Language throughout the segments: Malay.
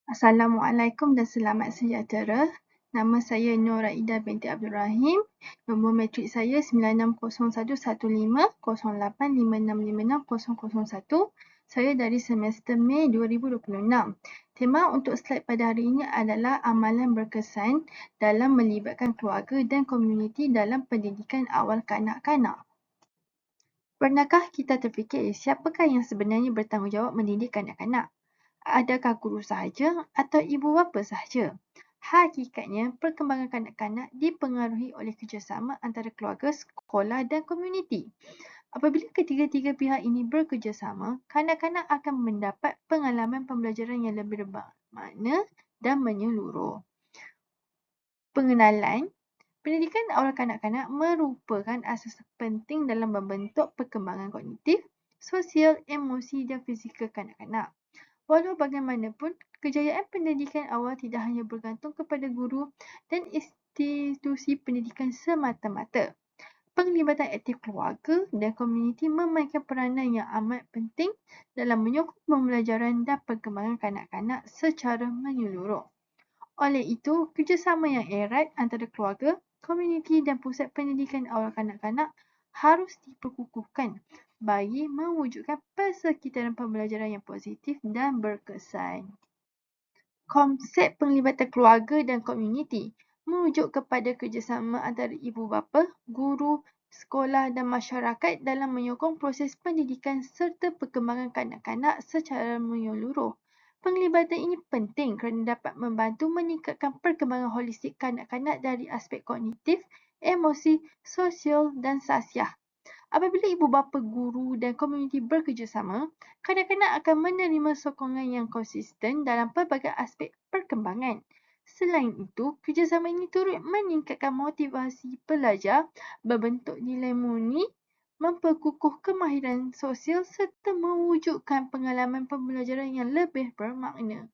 Assalamualaikum dan selamat sejahtera. Nama saya Nur Raida binti Abdul Rahim. Nombor matrik saya 9601150856560001. Saya dari semester Mei 2026. Tema untuk slide pada hari ini adalah amalan berkesan dalam melibatkan keluarga dan komuniti dalam pendidikan awal kanak-kanak. Pernahkah kita terfikir siapakah yang sebenarnya bertanggungjawab mendidik kanak-kanak? Adakah guru sahaja atau ibu bapa sahaja? Hakikatnya, perkembangan kanak-kanak dipengaruhi oleh kerjasama antara keluarga, sekolah dan komuniti. Apabila ketiga-tiga pihak ini bekerjasama, kanak-kanak akan mendapat pengalaman pembelajaran yang lebih bermakna dan menyeluruh. Pengenalan, pendidikan awal kanak-kanak merupakan asas penting dalam membentuk perkembangan kognitif, sosial, emosi dan fizikal kanak-kanak. Walau bagaimanapun, kejayaan pendidikan awal tidak hanya bergantung kepada guru dan institusi pendidikan semata-mata. Penglibatan aktif keluarga dan komuniti memainkan peranan yang amat penting dalam menyokong pembelajaran dan perkembangan kanak-kanak secara menyeluruh. Oleh itu, kerjasama yang erat antara keluarga, komuniti dan pusat pendidikan awal kanak-kanak harus diperkukuhkan bagi mewujudkan persekitaran pembelajaran yang positif dan berkesan. Konsep penglibatan keluarga dan komuniti merujuk kepada kerjasama antara ibu bapa, guru, sekolah dan masyarakat dalam menyokong proses pendidikan serta perkembangan kanak-kanak secara menyeluruh. Penglibatan ini penting kerana dapat membantu meningkatkan perkembangan holistik kanak-kanak dari aspek kognitif, emosi, sosial dan sasiah. Apabila ibu bapa, guru dan komuniti bekerjasama, kanak-kanak akan menerima sokongan yang konsisten dalam pelbagai aspek perkembangan. Selain itu, kerjasama ini turut meningkatkan motivasi pelajar, berbentuk nilai murni, memperkukuh kemahiran sosial serta mewujudkan pengalaman pembelajaran yang lebih bermakna.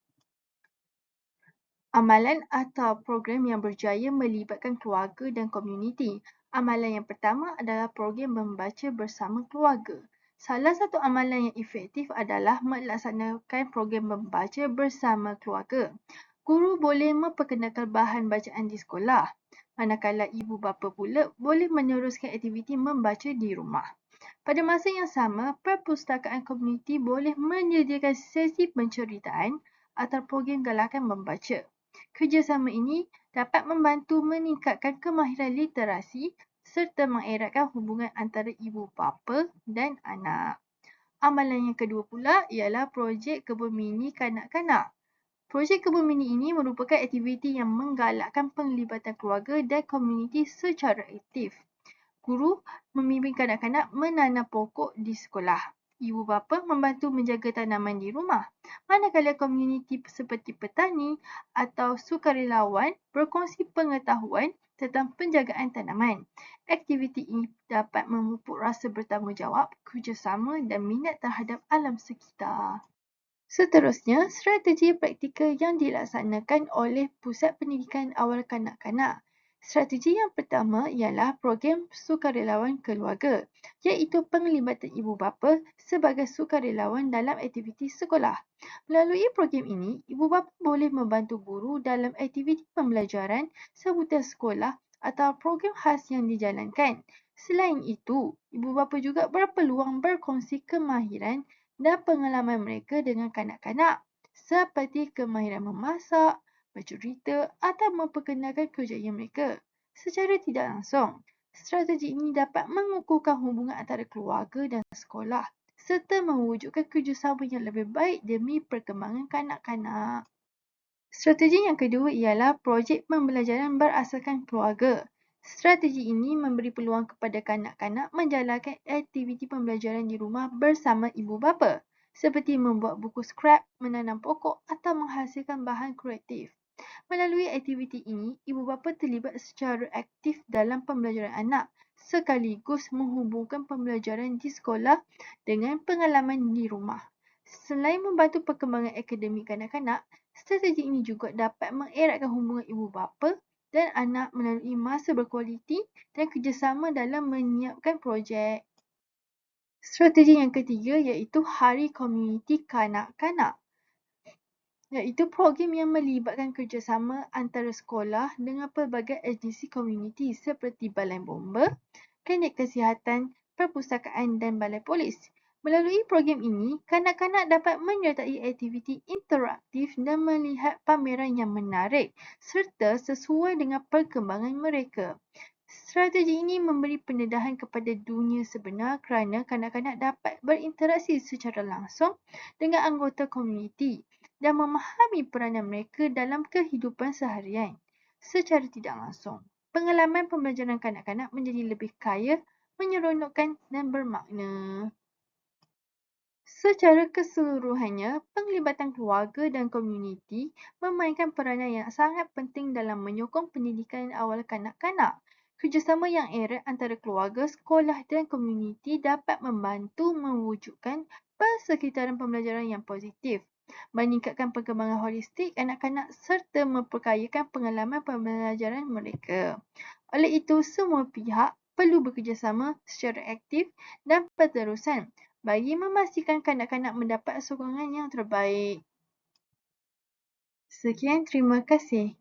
Amalan atau program yang berjaya melibatkan keluarga dan komuniti. Amalan yang pertama adalah program membaca bersama keluarga. Salah satu amalan yang efektif adalah melaksanakan program membaca bersama keluarga. Guru boleh memperkenalkan bahan bacaan di sekolah, manakala ibu bapa pula boleh meneruskan aktiviti membaca di rumah. Pada masa yang sama, perpustakaan komuniti boleh menyediakan sesi penceritaan atau program galakan membaca. Kerjasama ini dapat membantu meningkatkan kemahiran literasi serta mengeratkan hubungan antara ibu bapa dan anak. Amalan yang kedua pula ialah projek kebun mini kanak-kanak. Projek kebun mini ini merupakan aktiviti yang menggalakkan penglibatan keluarga dan komuniti secara aktif. Guru membimbing kanak-kanak menanam pokok di sekolah. Ibu bapa membantu menjaga tanaman di rumah. Manakala komuniti seperti petani atau sukarelawan berkongsi pengetahuan tentang penjagaan tanaman. Aktiviti ini dapat memupuk rasa bertanggungjawab, kerjasama dan minat terhadap alam sekitar. Seterusnya, strategi praktikal yang dilaksanakan oleh Pusat Pendidikan Awal Kanak-Kanak. Strategi yang pertama ialah program sukarelawan keluarga, iaitu penglibatan ibu bapa sebagai sukarelawan dalam aktiviti sekolah. Melalui program ini, ibu bapa boleh membantu guru dalam aktiviti pembelajaran seputar sekolah atau program khas yang dijalankan. Selain itu, ibu bapa juga berpeluang berkongsi kemahiran dan pengalaman mereka dengan kanak-kanak seperti kemahiran memasak, bercerita atau memperkenalkan kerjaya mereka. Secara tidak langsung, strategi ini dapat mengukuhkan hubungan antara keluarga dan sekolah serta mewujudkan kerjasama yang lebih baik demi perkembangan kanak-kanak. Strategi yang kedua ialah projek pembelajaran berasaskan keluarga. Strategi ini memberi peluang kepada kanak-kanak menjalankan aktiviti pembelajaran di rumah bersama ibu bapa, seperti membuat buku scrap, menanam pokok atau menghasilkan bahan kreatif. Melalui aktiviti ini, ibu bapa terlibat secara aktif dalam pembelajaran anak, sekaligus menghubungkan pembelajaran di sekolah dengan pengalaman di rumah. Selain membantu perkembangan akademik kanak-kanak, strategi ini juga dapat mengeratkan hubungan ibu bapa dan anak melalui masa berkualiti dan kerjasama dalam menyiapkan projek. Strategi yang ketiga iaitu Hari Komuniti Kanak-Kanak. iaitu program yang melibatkan kerjasama antara sekolah dengan pelbagai agensi komuniti seperti Balai Bomba, Klinik Kesihatan, Perpustakaan dan Balai Polis. Melalui program ini, kanak-kanak dapat menyertai aktiviti interaktif dan melihat pameran yang menarik serta sesuai dengan perkembangan mereka. Strategi ini memberi pendedahan kepada dunia sebenar kerana kanak-kanak dapat berinteraksi secara langsung dengan anggota komuniti dan memahami peranan mereka dalam kehidupan seharian. Secara tidak langsung, pengalaman pembelajaran kanak-kanak menjadi lebih kaya, menyeronokkan dan bermakna. Secara keseluruhannya, penglibatan keluarga dan komuniti memainkan peranan yang sangat penting dalam menyokong pendidikan awal kanak-kanak. Kerjasama yang erat antara keluarga, sekolah dan komuniti dapat membantu mewujudkan persekitaran pembelajaran yang positif, meningkatkan perkembangan holistik anak-kanak serta memperkayakan pengalaman pembelajaran mereka. Oleh itu, semua pihak perlu bekerjasama secara aktif dan berterusan bagi memastikan kanak-kanak mendapat sokongan yang terbaik. Sekian, terima kasih.